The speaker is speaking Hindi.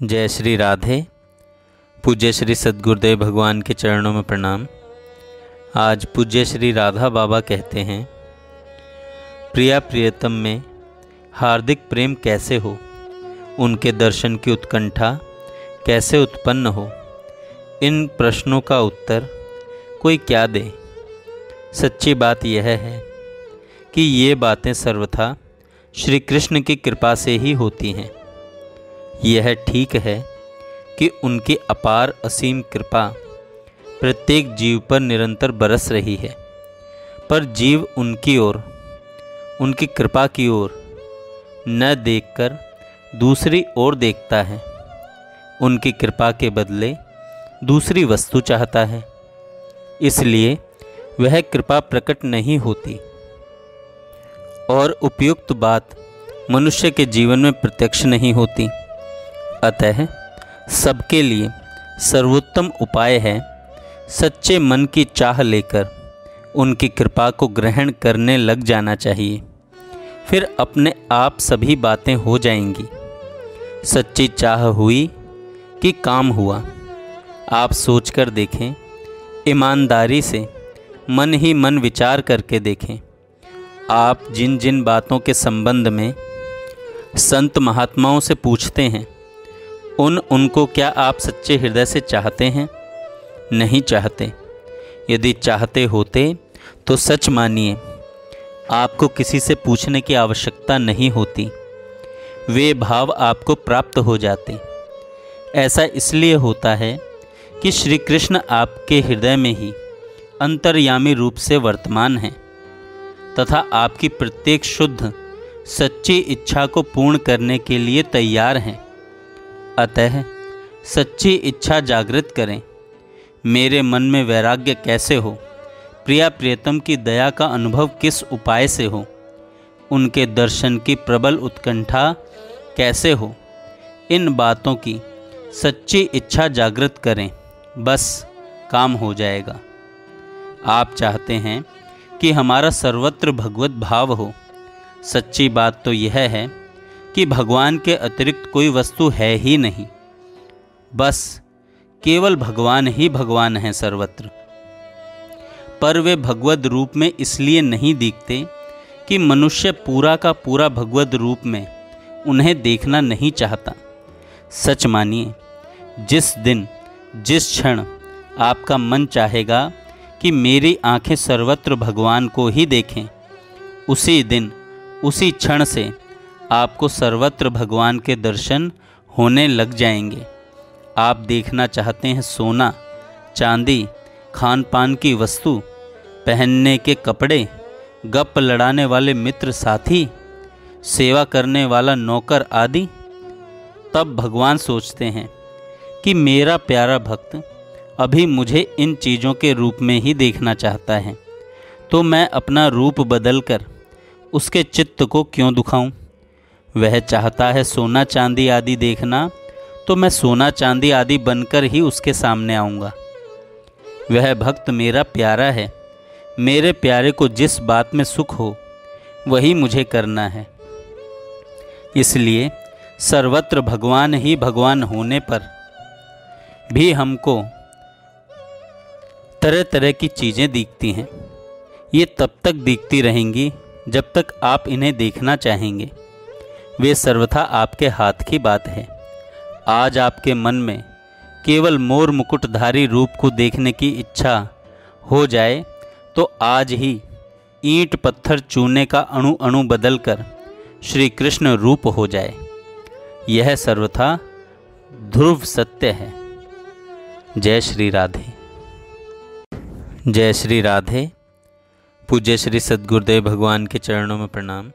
जय श्री राधे। पूज्य श्री सद्गुरुदेव भगवान के चरणों में प्रणाम। आज पूज्य श्री राधा बाबा कहते हैं, प्रिया प्रियतम में हार्दिक प्रेम कैसे हो, उनके दर्शन की उत्कंठा कैसे उत्पन्न हो। इन प्रश्नों का उत्तर कोई क्या दे। सच्ची बात यह है कि ये बातें सर्वथा श्री कृष्ण की कृपा से ही होती हैं। यह ठीक है कि उनकी अपार असीम कृपा प्रत्येक जीव पर निरंतर बरस रही है, पर जीव उनकी ओर, उनकी कृपा की ओर न देखकर दूसरी ओर देखता है। उनकी कृपा के बदले दूसरी वस्तु चाहता है, इसलिए वह कृपा प्रकट नहीं होती और उपयुक्त बात मनुष्य के जीवन में प्रत्यक्ष नहीं होती। अतः सबके लिए सर्वोत्तम उपाय है सच्चे मन की चाह लेकर उनकी कृपा को ग्रहण करने लग जाना चाहिए। फिर अपने आप सभी बातें हो जाएंगी। सच्ची चाह हुई कि काम हुआ। आप सोचकर देखें, ईमानदारी से मन ही मन विचार करके देखें। आप जिन जिन बातों के संबंध में संत महात्माओं से पूछते हैं, उनको क्या आप सच्चे हृदय से चाहते हैं? नहीं चाहते। यदि चाहते होते तो सच मानिए, आपको किसी से पूछने की आवश्यकता नहीं होती। वे भाव आपको प्राप्त हो जाते। ऐसा इसलिए होता है कि श्री कृष्ण आपके हृदय में ही अंतर्यामी रूप से वर्तमान हैं तथा आपकी प्रत्येक शुद्ध सच्ची इच्छा को पूर्ण करने के लिए तैयार हैं। अतः सच्ची इच्छा जागृत करें। मेरे मन में वैराग्य कैसे हो, प्रिया प्रियतम की दया का अनुभव किस उपाय से हो, उनके दर्शन की प्रबल उत्कंठा कैसे हो, इन बातों की सच्ची इच्छा जागृत करें, बस काम हो जाएगा। आप चाहते हैं कि हमारा सर्वत्र भगवत भाव हो। सच्ची बात तो यह है कि भगवान के अतिरिक्त कोई वस्तु है ही नहीं। बस केवल भगवान ही भगवान हैं सर्वत्र। पर वे भगवत रूप में इसलिए नहीं दिखते कि मनुष्य पूरा का पूरा भगवत रूप में उन्हें देखना नहीं चाहता। सच मानिए, जिस दिन जिस क्षण आपका मन चाहेगा कि मेरी आंखें सर्वत्र भगवान को ही देखें, उसी दिन उसी क्षण से आपको सर्वत्र भगवान के दर्शन होने लग जाएंगे। आप देखना चाहते हैं सोना चांदी, खान पान की वस्तु, पहनने के कपड़े, गप लड़ाने वाले मित्र साथी, सेवा करने वाला नौकर आदि, तब भगवान सोचते हैं कि मेरा प्यारा भक्त अभी मुझे इन चीज़ों के रूप में ही देखना चाहता है, तो मैं अपना रूप बदलकर उसके चित्त को क्यों दुखाऊं। वह चाहता है सोना चांदी आदि देखना, तो मैं सोना चांदी आदि बनकर ही उसके सामने आऊँगा। वह भक्त मेरा प्यारा है। मेरे प्यारे को जिस बात में सुख हो वही मुझे करना है। इसलिए सर्वत्र भगवान ही भगवान होने पर भी हमको तरह तरह की चीज़ें दिखती हैं। ये तब तक दिखती रहेंगी जब तक आप इन्हें देखना चाहेंगे। वे सर्वथा आपके हाथ की बात है। आज आपके मन में केवल मोर मुकुटधारी रूप को देखने की इच्छा हो जाए तो आज ही ईंट पत्थर चूने का अणु अणु बदलकर श्री कृष्ण रूप हो जाए। यह सर्वथा ध्रुव सत्य है। जय श्री राधे। जय श्री राधे। पूज्य श्री सद्गुरुदेव भगवान के चरणों में प्रणाम।